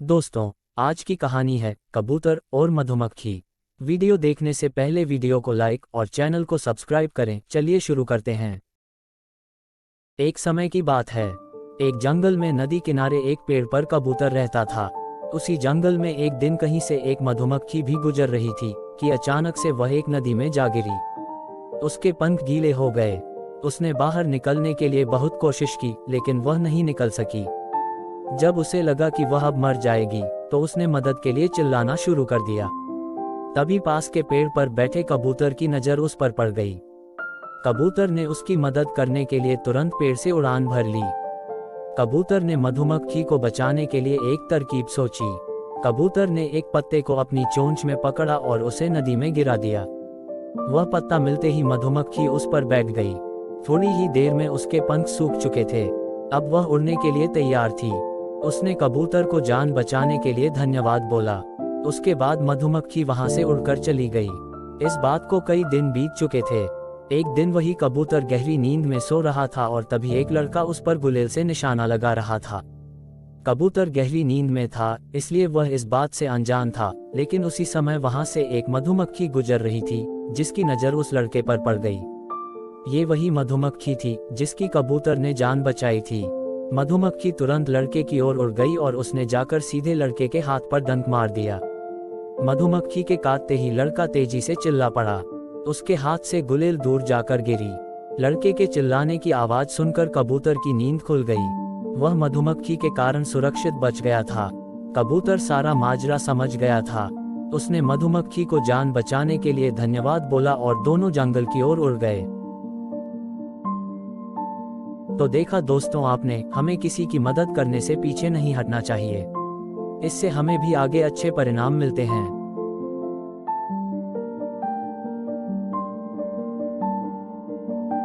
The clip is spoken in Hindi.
दोस्तों, आज की कहानी है कबूतर और मधुमक्खी। वीडियो देखने से पहले वीडियो को लाइक और चैनल को सब्सक्राइब करें। चलिए शुरू करते हैं। एक समय की बात है। एक जंगल में नदी किनारे एक पेड़ पर कबूतर रहता था। उसी जंगल में एक दिन कहीं से एक मधुमक्खी भी गुजर रही थी कि अचानक से वह एक नदी में जा गिरी। उसके पंख गीले हो गए। उसने बाहर निकलने के लिए बहुत कोशिश की, लेकिन वह नहीं निकल सकी। जब उसे लगा कि वह अब मर जाएगी, तो उसने मदद के लिए चिल्लाना शुरू कर दिया। तभी पास के पेड़ पर बैठे कबूतर की नज़र उस पर पड़ गई। कबूतर ने उसकी मदद करने के लिए तुरंत पेड़ से उड़ान भर ली। कबूतर ने मधुमक्खी को बचाने के लिए एक तरकीब सोची। कबूतर ने एक पत्ते को अपनी चोंच में पकड़ा और उसे नदी में गिरा दिया। वह पत्ता मिलते ही मधुमक्खी उस पर बैठ गई। थोड़ी ही देर में उसके पंख सूख चुके थे। अब वह उड़ने के लिए तैयार थी। उसने कबूतर को जान बचाने के लिए धन्यवाद बोला। उसके बाद मधुमक्खी वहां से उड़कर चली गई। इस बात को कई दिन बीत चुके थे। एक दिन वही कबूतर गहरी नींद में सो रहा था और तभी एक लड़का उस पर गुलेल से निशाना लगा रहा था। कबूतर गहरी नींद में था, इसलिए वह इस बात से अनजान था, लेकिन उसी समय वहां से एक मधुमक्खी गुजर रही थी, जिसकी नज़र उस लड़के पर पड़ गई। ये वही मधुमक्खी थी जिसकी कबूतर ने जान बचाई थी। मधुमक्खी तुरंत लड़के की ओर उड़ गई और उसने जाकर सीधे लड़के के हाथ पर डंक मार दिया। मधुमक्खी के काटते ही लड़का तेजी से चिल्ला पड़ा। उसके हाथ से गुलेल दूर जाकर गिरी। लड़के के चिल्लाने की आवाज सुनकर कबूतर की नींद खुल गई। वह मधुमक्खी के कारण सुरक्षित बच गया था। कबूतर सारा माजरा समझ गया था। उसने मधुमक्खी को जान बचाने के लिए धन्यवाद बोला और दोनों जंगल की ओर उड़ गए। तो देखा दोस्तों आपने, हमें किसी की मदद करने से पीछे नहीं हटना चाहिए। इससे हमें भी आगे अच्छे परिणाम मिलते हैं।